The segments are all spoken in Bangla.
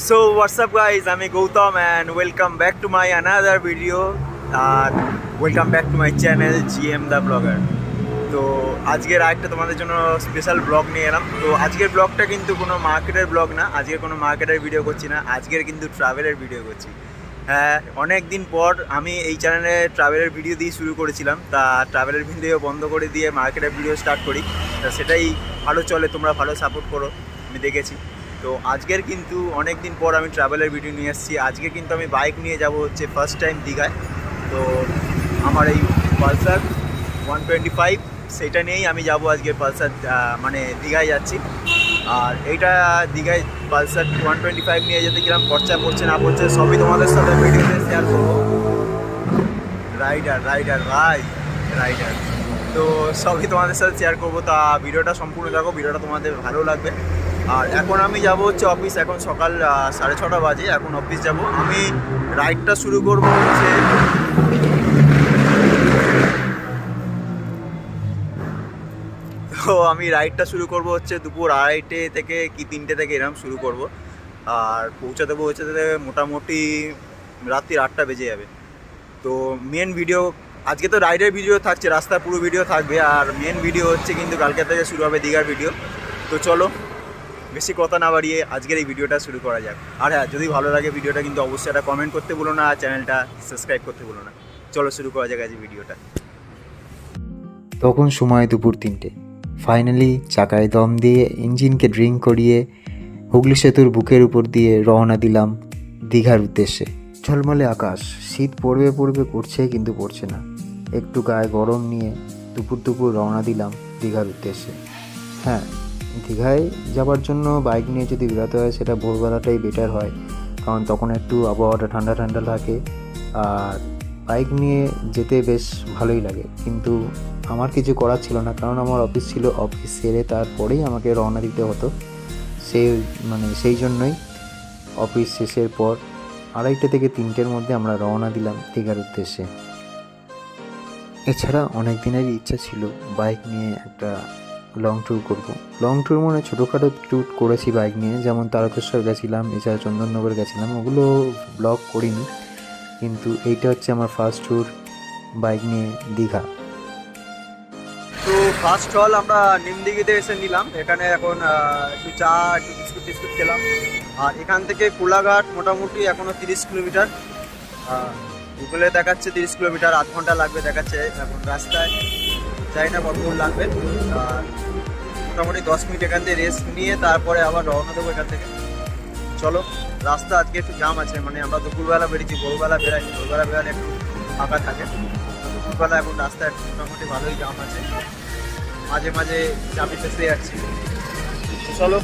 So what's up guys, I'm Gautam and welcome back to my another video. Welcome back to my channel GM the Vlogger. তো আজকের আরেকটা তোমাদের জন্য স্পেশাল ব্লগ নিয়ে এলাম। তো আজকের ব্লগটা কিন্তু কোনো মার্কেটের ব্লগ না, আজকে কোনো মার্কেটের ভিডিও করছি না, আজকের কিন্তু ট্রাভেলের ভিডিও করছি। হ্যাঁ, অনেক দিন পর আমি এই চ্যানেলে ট্রাভেলের ভিডিও দিয়ে শুরু করেছিলাম, তা ট্রাভেলের ভিডিও বন্ধ করে দিয়ে মার্কেটের ভিডিও স্টার্ট করি। তা সেটাই ভালো চলে, তোমরা ভালো সাপোর্ট করো, আমি দেখেছি। তো আজকের কিন্তু অনেক দিন পর আমি ট্রাভেলের ভিডিও নিয়ে এসেছি। আজকে কিন্তু আমি বাইক নিয়ে যাব হচ্ছে ফার্স্ট টাইম দীঘায়। তো আমার এই পালসার 125 সেটা নিয়েই আমি যাব আজকে পালসার, মানে দীঘায় যাচ্ছি। আর এইটা দীঘায় পালসার 125 নিয়ে যেতে কিরকম খরচা পড়ছে না পড়ছে সবই তোমাদের সাথে ভিডিওতে শেয়ার করবো। রাইডার ভাই রাইডার, তো সবই তোমাদের সাথে শেয়ার করবো। তা ভিডিওটা সম্পূর্ণ দেখো, ভিডিওটা তোমাদের ভালো লাগবে। আর এখন আমি যাব হচ্ছে অফিস, এখন সকাল 6:30 বাজে, এখন অফিস যাব। আমি রাইডটা শুরু করব হচ্ছে দুপুর 2:30 থেকে কি 3টে থেকে এরকম শুরু করব। আর পৌঁছাতে মোটামুটি রাত্রি 8টা বেজে যাবে। তো মেন ভিডিও আজকে তো রাইডের ভিডিও থাকছে, রাস্তার পুরো ভিডিও থাকবে। আর মেন ভিডিও হচ্ছে কিন্তু কালকে থেকে শুরু হবে দীঘার ভিডিও। তো চলো বেশি কথা না বাড়িয়ে আজকের এই ভিডিওটা শুরু করা যাক। আর হ্যাঁ, যদি ভালো লাগে ভিডিওটা কিন্তু অবশ্যই একটা কমেন্ট করতে ভুলো না, আর চ্যানেলটা সাবস্ক্রাইব করতে ভুলো না। চলো শুরু করা যাক আজ ভিডিওটা। তখন সময় দুপুর 3টে। ফাইনালি চাকায় দম দিয়ে ইঞ্জিনকে ড্রিঙ্ক করিয়ে হুগলি সেতুর বুকের উপর দিয়ে রওনা দিলাম দীঘার উদ্দেশ্যে। ঝলমলে আকাশ, শীত পড়বে করছে কিন্তু পড়ছে না। একটু গায়ে গরম নিয়ে দুপুর রওনা দিলাম দীঘার উদ্দেশ্যে। হ্যাঁ, দীঘায় যাবার জন্য বাইক নিয়ে যদি বেরোতে হয় সেটা ভোরবেলাটাই বেটার হয়, কারণ তখন একটু আবহাওয়াটা ঠান্ডা লাগে। আর বাইক নিয়ে যেতে বেশ ভালোই লাগে, কিন্তু আমার কিছু করার ছিল না, কারণ আমার অফিস ছিল। অফিস সেরে তারপরেই আমাকে রওনা দিতে হতো। সেই জন্যই অফিস শেষের পর 2:30 থেকে 3টের মধ্যে আমরা রওনা দিলাম দীঘার উদ্দেশ্যে। এছাড়া অনেক দিনেরই ইচ্ছা ছিল বাইক নিয়ে একটা লং ট্যুর করব। লং ট্যুর মানে ছোটোখাটো ট্যুর করেছি বাইক নিয়ে, যেমন তারকেশ্বর গেছিলাম, এছাড়া চন্দননগর গেছিলাম, ওগুলো ব্লগ করিনি। কিন্তু এইটা হচ্ছে আমার ফার্স্ট ট্যুর বাইক নিয়ে দীঘা। তো ফার্স্ট হল আমরা নিমদিঘিতে এসে নিলাম। এখানে এখন একটু চা, একটু বিস্কুট খেলাম। আর এখান থেকে কোলাঘাট মোটামুটি এখনও 30 কিলোমিটার। গুগলে দেখাচ্ছে 30 কিলোমিটার, 8 ঘন্টা লাগবে দেখাচ্ছে। এখন রাস্তায় যাই না কত দূর লাগবে। আর মোটামুটি 10 মিনিট এখান থেকে রেস্ট নিয়ে তারপরে আবার রওনা দেবো এখান থেকে। চলো, রাস্তা আজকে একটু জাম আছে, মানে আমরা দুপুরবেলা বেরিয়েছি, ভোরবেলা বেরাইনি। ভোরবেলা বেরালে একটু ফাঁকা থাকে, দুপুরবেলা এখন রাস্তায় মোটামুটি ভালোই জাম আছে, মাঝে চাপে ফেসে যাচ্ছি। চলো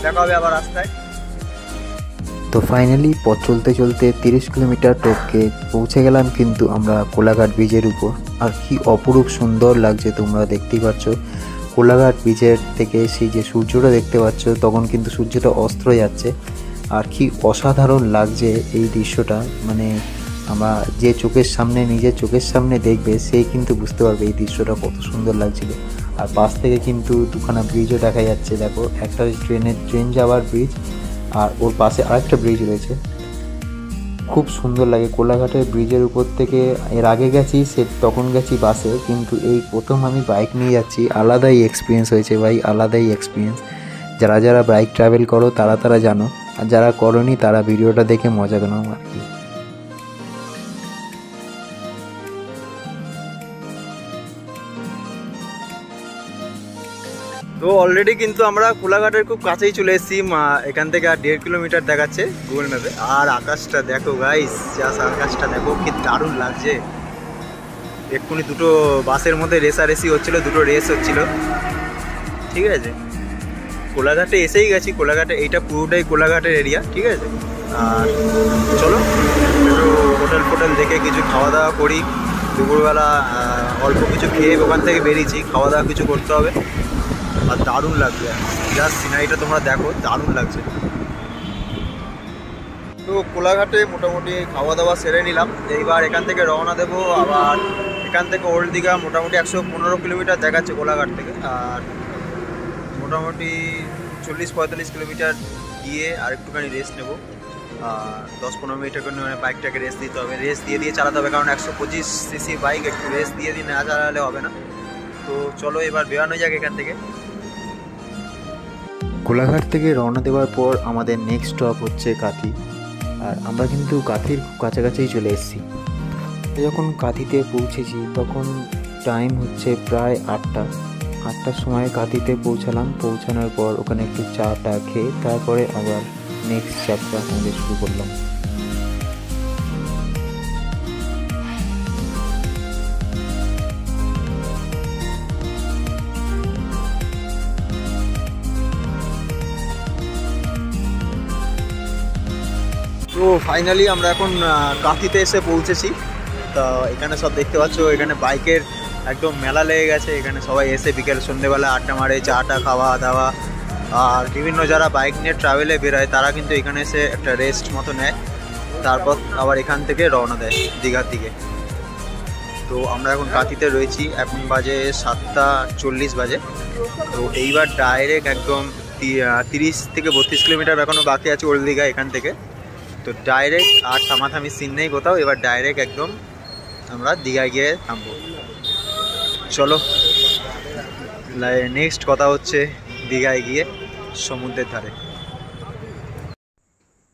দেখা হবে আবার রাস্তায়। তো ফাইনালি পথ চলতে 30 কিলোমিটার টপকে পৌঁছে গেলাম কিন্তু আমরা কোলাঘাট ব্রিজের উপর। আর কি অপরূপ সুন্দর লাগছে, তোমরা দেখতেই পাচ্ছ। কোলাঘাট ব্রিজের থেকে সেই যে সূর্যটা দেখতে পাচ্ছ, তখন কিন্তু সূর্যটা অস্ত যাচ্ছে। আর কি অসাধারণ লাগছে এই দৃশ্যটা, মানে আমরা যে নিজের চোখের সামনে দেখবে সেই কিন্তু বুঝতে পারবে এই দৃশ্যটা কত সুন্দর লাগছিল। আর পাশ থেকে কিন্তু দুখানা ব্রিজও দেখা যাচ্ছে, দেখো, একটা ট্রেন যাওয়ার ব্রিজ, আর ওর পাশে আরেকটা ব্রিজ রয়েছে। খুব সুন্দর লাগে কোলাঘাটের ব্রিজের উপর থেকে। এর আগে গেছি, তখন গেছি বাসে, কিন্তু এই প্রথম আমি বাইক নিয়ে যাচ্ছি। আলাদাই এক্সপিরিয়েন্স হয়েছে ভাই, আলাদাই এক্সপিরিয়েন্স। যারা বাইক ট্রাভেল করো তারা জানো, আর যারা করোনি তারা ভিডিওটা দেখে মজা কেন আর কি। তো অলরেডি কিন্তু আমরা কোলাঘাটের খুব কাছেই চলে এসেছি। এখান থেকে আর 1.5 কিলোমিটার দেখাচ্ছে গুগল ম্যাপে। আর আকাশটা দেখো গাইস, আকাশটা দেখো কি দারুণ লাগছে। এক্ষুনি দুটো বাসের মধ্যে রেসারেসি হচ্ছিল, দুটো রেস হচ্ছিল, ঠিক আছে। কোলাঘাটে এসেই গেছি, কোলাঘাটে এইটা পুরোটাই কোলাঘাটের এরিয়া, ঠিক আছে। আর চলো একটু হোটেল দেখে কিছু খাওয়া দাওয়া করি। দুপুরবেলা অল্প কিছু খেয়ে ওখান থেকে বেরিয়েছি, খাওয়া দাওয়া কিছু করতে হবে। আর দারুণ লাগবে, জাস্ট সিনারিটা তোমরা দেখো, দারুণ লাগছে। তো কোলাঘাটে মোটামুটি খাওয়া দাওয়া সেরে নিলাম। এইবার এখান থেকে রওনা দেবো। আবার এখান থেকে ওল্ড দীঘা মোটামুটি 115 কিলোমিটার দেখাচ্ছে কোলাঘাট থেকে। আর মোটামুটি 40-45 কিলোমিটার গিয়ে আর একটুখানি রেস্ট নেবো। 10-15 মিনিটের জন্য মানে বাইকটাকে রেস্ট দিতে হবে, রেস্ট দিয়ে চালাতে হবে, কারণ 125 সিসি বাইক একটু রেস্ট দিয়ে না চালালে হবে না। তো চলো এবার বেরানো যাক এখান থেকে। কোলাঘাট থেকে রওনা দেওয়ার পর আমাদের নেক্সট স্টপ হচ্ছে কাঁথি, আর আমরা কিন্তু কাঁথির কাছাকাছিই চলে এসেছি। যখন কাঁথিতে পৌঁছেছি তখন টাইম হচ্ছে প্রায় 8টার সময় কাঁথিতে পৌঁছালাম। পৌঁছানোর পর ওখানে একটু চা খেয়ে তারপরে আবার নেক্সট যাত্রা আমাদের শুরু করলাম। তো ফাইনালি আমরা এখন কাঁথিতে এসে পৌঁছেছি। তো এখানে সব দেখতে পাচ্ছ, এখানে বাইকের একদম মেলা লেগে গেছে। এখানে সবাই এসে বিকেল সন্ধ্যেবেলা আড্ডা মারে, চাটা খাওয়া দাওয়া, আর বিভিন্ন যারা বাইক নিয়ে ট্রাভেলে বেরোয় তারা কিন্তু এখানে এসে একটা রেস্ট মতো নেয়, তারপর আবার এখান থেকে রওনা দেয় দীঘার দিকে। তো আমরা এখন কাঁথিতে রয়েছি, এখন বাজে 7:40 বাজে। তো এইবার ডাইরেক্ট একদম 30 থেকে 32 কিলোমিটার এখনও বাকি আছে ওল্ড দীঘা এখান থেকে। তো ডাইরেক্ট আর থামাথামি সিন নেই কোথাও, এবার ডাইরেক্ট একদম আমরা দীঘায় গিয়ে থামবো। চলো নেক্সট কথা হচ্ছে দীঘায় গিয়ে সমুদ্রের ধারে।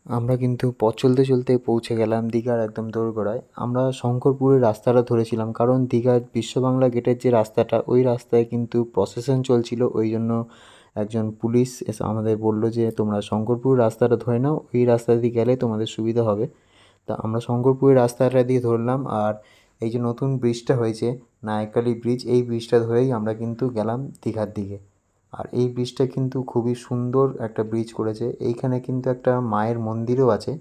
আমরা কিন্তু পথ চলতে চলতে পৌঁছে গেলাম দীঘার একদম দোরগোড়ায়। আমরা শঙ্করপুরের রাস্তাটা ধরেছিলাম, কারণ দীঘার বিশ্ববাংলা গেটের যে রাস্তাটা, ওই রাস্তায় কিন্তু প্রসেশন চলছিল। ওই জন্য একজন পুলিশ এসে আমাদের বলল যে তোমরা শঙ্করপুর রাস্তাটা ধরে নাও, ওই রাস্তা দিয়ে গেলে তোমাদের সুবিধা হবে। তা আমরা শঙ্করপুরের রাস্তাটা দিয়ে ধরলাম। আর এই যে নতুন ব্রিজটা হয়েছে, নায়কালি ব্রিজ, এই ব্রিজটা ধরেই আমরা কিন্তু গেলাম দীঘার দিকে। আর এই ব্রিজটা কিন্তু খুবই সুন্দর একটা ব্রিজ করেছে। এইখানে কিন্তু একটা মায়ের মন্দিরও আছে।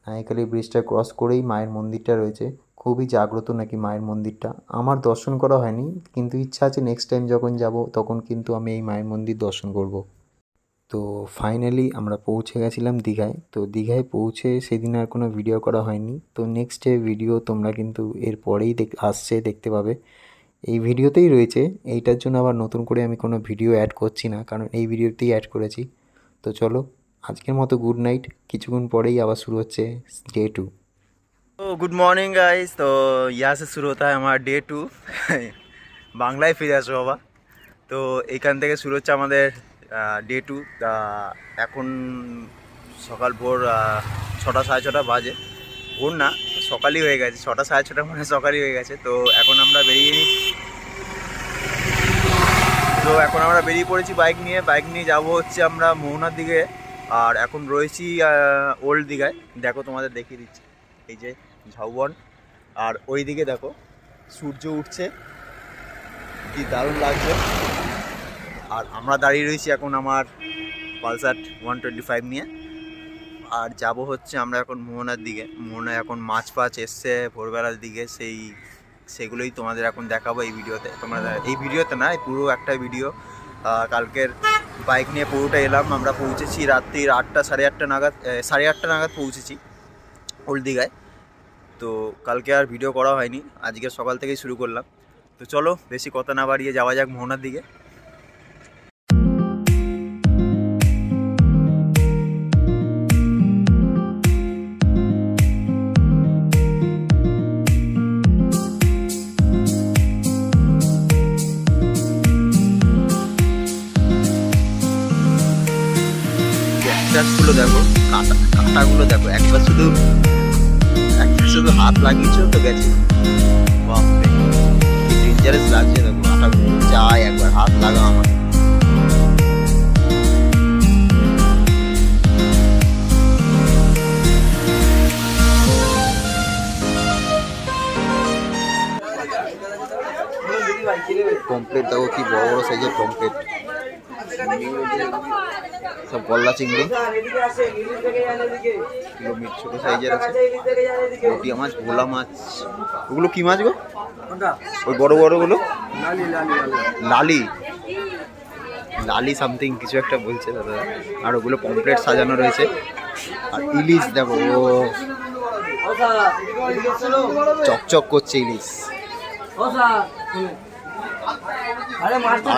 নায়কালি ব্রিজটা ক্রস করেই মায়ের মন্দিরটা রয়েছে। খুবই জাগ্রত নাকি মায়ের মন্দিরটা। আমার দর্শন করা হয়নি, কিন্তু ইচ্ছা আছে নেক্সট টাইম যখন যাব তখন কিন্তু আমি এই মায়ের মন্দির দর্শন করব। তো ফাইনালি আমরা পৌঁছে গেছিলাম দীঘায়। তো দীঘায় পৌঁছে সেদিন আর কোনো ভিডিও করা হয়নি। তো নেক্সট ডে ভিডিও তোমরা কিন্তু এর পরেই আসছে দেখতে পাবে, এই ভিডিওতেই রয়েছে। এইটার জন্য আবার নতুন করে আমি কোনো ভিডিও অ্যাড করছি না, কারণ এই ভিডিওতেই অ্যাড করেছি। তো চলো আজকের মতো গুড নাইট, কিছুক্ষণ পরেই আবার শুরু হচ্ছে ডे 2। तो गुड मॉर्निंग गाइस। तो यहाँ से शुरू होता है हमारा डे 2। বাংলায় ফিরে আসো বাবা। তো এইখান থেকে শুরু হচ্ছে আমাদের ডে 2। এখন সকাল ভোর 6টা 6:30 বাজে। ভোর না, সকালই হয়ে গেছে, 6টা 6:30 মানে সকালই হয়ে গেছে। তো এখন আমরা বেরিয়ে পড়েছি বাইক নিয়ে যাব হচ্ছে আমরা মোহনার দিকে। আর এখন রয়েছি ওল্ড দীঘায়। দেখো তোমাদের দেখিয়ে দিচ্ছি, এই যে ঝাউবন, আর ওই দিকে দেখো সূর্য উঠছে, কি দারুণ লাগছে। আর আমরা দাঁড়িয়ে রয়েছি এখন আমার পালসার 125 নিয়ে। আর যাব হচ্ছে আমরা এখন মোহনার দিকে। মোহনায় এখন মাছ এসছে ভোরবেলার দিকে, সেগুলোই তোমাদের এখন দেখাবো এই ভিডিওতে। তোমরা এই ভিডিওতে না, পুরো একটা ভিডিও। কালকের বাইক নিয়ে পুরোটা এলাম। আমরা পৌঁছেছি রাত্রির 8টা 8:30 নাগাদ পৌঁছেছি ওল্ড দীঘায়। তো কালকে আর ভিডিও করা হয়নি, আজকে সকাল থেকেই শুরু করলাম। তো চলো বেশি কথা না বাড়িয়ে যাওয়া যাক মোহনার দিকে। ক্যাকটাসগুলো দেখো, কাঁটাগুলো দেখো, একবার শুধু হাত লাগিয়েছো তো গেছে। বাপরে কি ডেঞ্জারাস লাগছে দেখো, কাঁটাগুলো যায়, একবার হাত লাগা আমার। পমপ্লেট দেখো, কি বড় বড় সাইজের পমপ্লেট, সব গলদা চিংড়ি, ছোট সাইজের আছে, পুঁটিয়া মাছ, ভোলা মাছ। ওগুলো কি মাছ গো? ওই বড় বড়গুলো লালি সামথিং কিছু একটা বলছে দাদা। আর ওগুলো পমপ্লেট সাজানো রয়েছে। আর ইলিশ দেখো, ও চকচক করছে ইলিশ। আর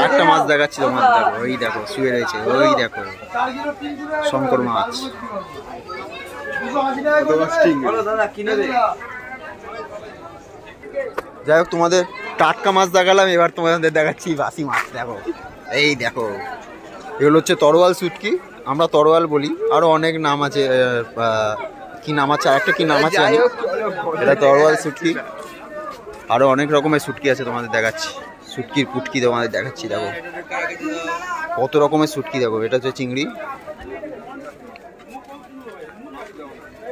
একটা মাছ দেখাচ্ছি তোমাদের, দেখো ওই দেখো শুয়ে রয়েছে, ওই দেখো শঙ্কর মাছ। যাই হোক তোমাদের টাটকা মাছ দেখালাম, এবার তোমাদের দেখাচ্ছি বাসি মাছ। দেখো এই দেখো, এগুলো হচ্ছে তরোয়াল শুটকি, আমরা তরোয়াল বলি, আরো অনেক নাম আছে, কি নাম আছে, আরেকটা কি নাম আছে, এটা তরোয়াল শুটকি, আরো অনেক রকমের শুটকি আছে তোমাদের দেখাচ্ছি। শুটকির পুটকি তোমাদের দেখাচ্ছি, দেখো কত রকমের শুটকি। দেখো এটা হচ্ছে চিংড়ি,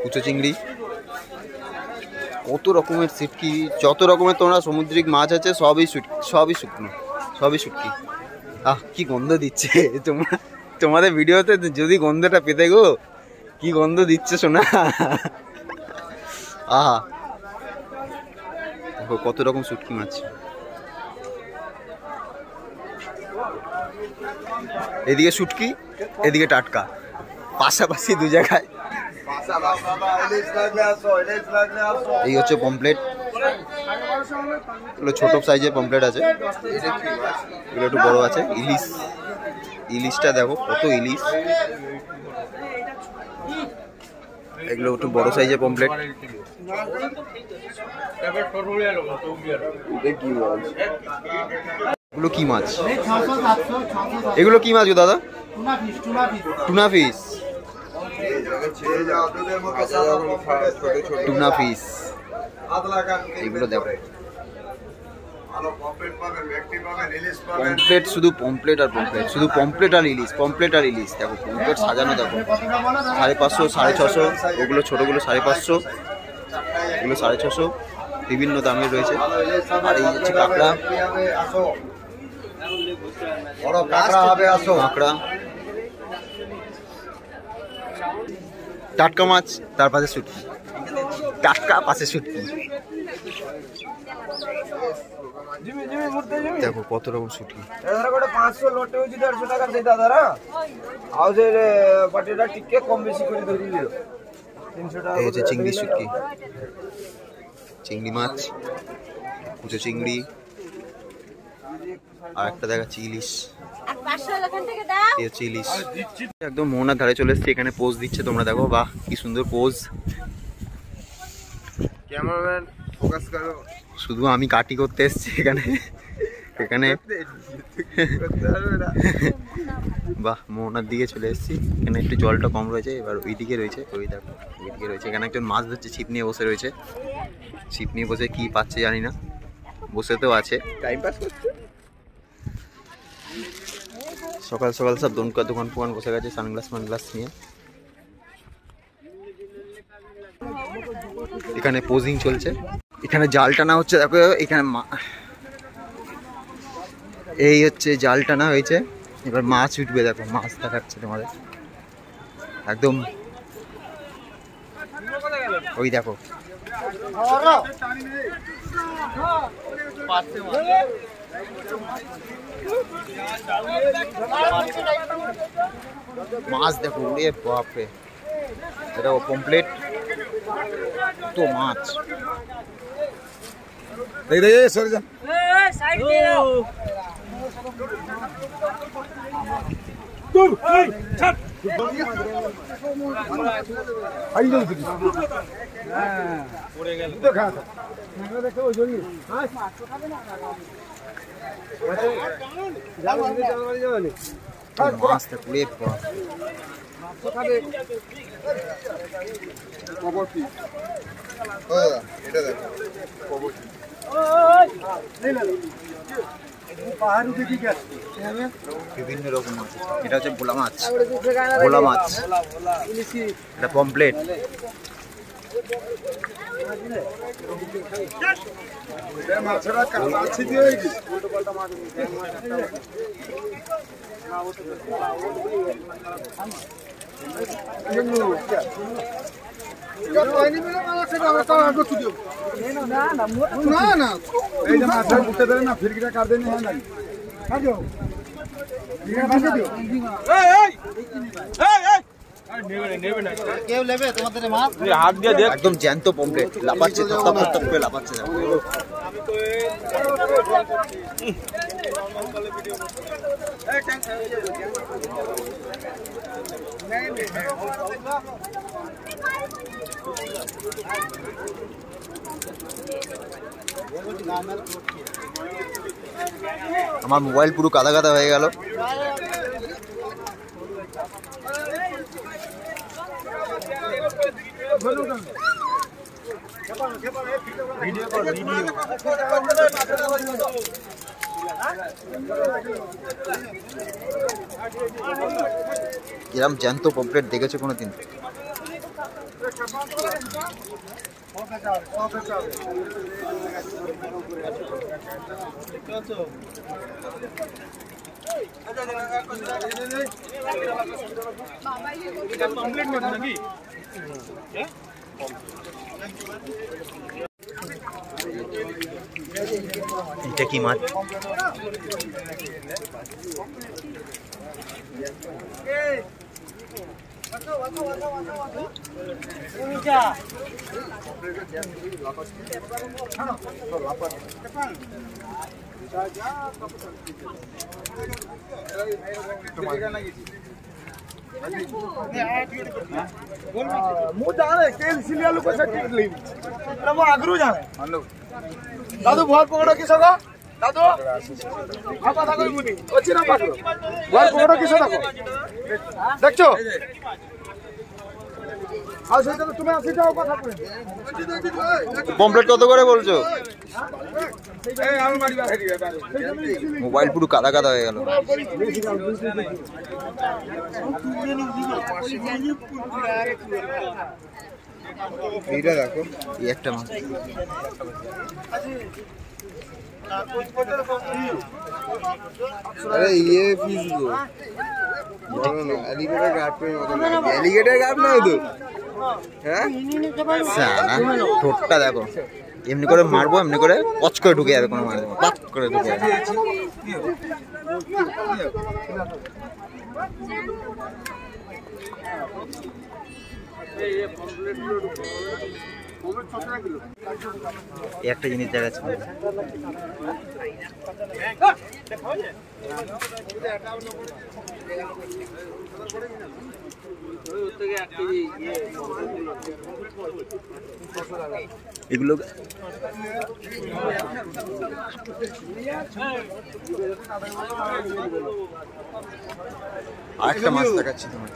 কুচো চিংড়ি, কত রকমের শুটকি, যত রকমের তোমরা সামুদ্রিক মাছ আছে সবই শুকনো, সবই শুটকি। কি গন্ধ দিচ্ছে তোমাদের ভিডিওতে, যদি গন্ধটা পেতে গো, কি গন্ধ দিচ্ছে শোনা। দেখো কত রকম শুটকি মাছ, এদিকে শুটকি এদিকে টাটকা, পাশাপাশি দু জায়গায়। এই হচ্ছে পমপ্লেট, এগুলো ছোট সাইজের পমপ্লেট আছে, এগুলো একটু বড় আছে। ইলিশ, ইলিশটা দেখো কত ইলিশ, এগুলো একটু বড় সাইজের পমপ্লেট। এগুলো কি মাছ, এগুলো কি মাছ গো দাদা? টুনা ফিশ, টুনা ফিশ, এগুলো দেখো পমপ্লেট, শুধু পমপ্লেট আর পমপ্লেট, শুধু পমপ্লেট আর ইলিশ, পমপ্লেট আর ইলিশ। দেখো পমপ্লেট সাজানো, দেখো 550, 650, ওগুলো ছোটোগুলো 550, এগুলো 650, বিভিন্ন দামের রয়েছে। আর এই হচ্ছে কাঁকড়া, কাঁকড়া, টাটকা মাছ, তার পাশে শুটকি, টাটকা পাশে শুটকি। দেখো কত রকম শুটকি, এই হচ্ছে চিংড়ি শুটকি, চিংড়ি মাছ, কুচো চিংড়ি, আর একটা দেখাচ্ছি ইলিশ, এই হচ্ছে ইলিশ। একদম মোহনার ধারে চলে এসেছি, এখানে পোজ দিচ্ছে, তোমরা দেখো, বাহ কি সুন্দর পোজ। ক্যামেরাম্যান ফোকাস করো, শুধু আমি কাটি করতে এসেছি এখানে, এখানে বাহ মোহনার দিকে চলে এসেছি, এখানে একটু জলটা কম রয়েছে, এবার ওই দিকে রয়েছে, ওই দেখো ওই দিকে রয়েছে, এখানে একজন মাছ ধরছে, ছিপ নিয়ে বসে রয়েছে, ছিপ নিয়ে বসে কি পাচ্ছে জানি না, বসে তো আছে টাইম পাস করছে। সকাল সকাল সব দোকান ফোকান বসে গেছে সানগ্লাস মানগ্লাস নিয়ে। এখানে পোজিং চলছে, এখানে জাল টানা হচ্ছে, দেখো এখানে এই হচ্ছে জাল টানা হয়েছে, এবার মাছ উঠবে, দেখো মাছ দেখাচ্ছে তোমাদের একদম, ওই দেখো মাছ, দেখো ওরে বাপরে, এটা পমপ্লেট, তো মাছ, সরে যা, মাছটা পুড়ে বিভিন্ন রকম মাছ, এটা হচ্ছে ভোলা মাছ, ভোলা মাছ, এটা পমপ্লেট, একদম জ্যান্ত পমপ্লেট, লাফাচ্ছে, লাফাচ্ছে, আমার মোবাইল পুরো কাদা কাদা হয়ে গেল। এরম জ্যান্ত পমফ্রেট দেখেছো কোনোদিন? এটা কি মাছ? दादू भर पकड़ो किस दादू अच्छी ना भर पकड़ो किस देखो পমফ্রেট কত করে বলছো? মোবাইল পুরো কাদা কাদা হয়ে গেল। এইটা দেখো, এই একটা মাছ। अरे ये फिश दो एलिगेटर गार्ड पे एलिगेटर गार्ड ना दो হ্যাঁ সালা ঠোঁটটা দেখো, এমনি করে মারবো এমনি করে পচ করে ঢুকে যাবে, কোনো মার দেবো পাচ করে ঢুকে যাবে। একটা জিনিস দেখাচ্ছি, এগুলো আরেকটা মাছ দেখাচ্ছি তোমার।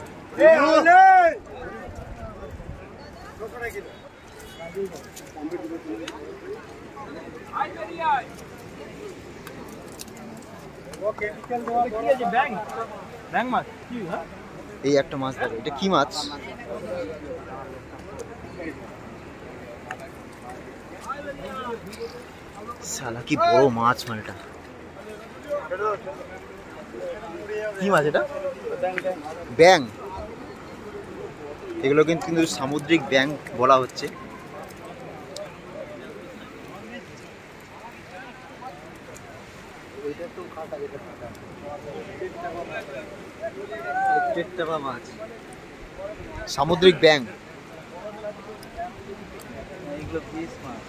এই একটা মাছ দেখো, এটা কি মাছ? শালা কি বড় মাছ, মানে এটা কি মাছ? এটা ব্যাং। এগুলো কিন্তু সামুদ্রিক ব্যাং বলা হচ্ছে। সামুদ্রিক ব্যাং। এগুলো পিস মাছ।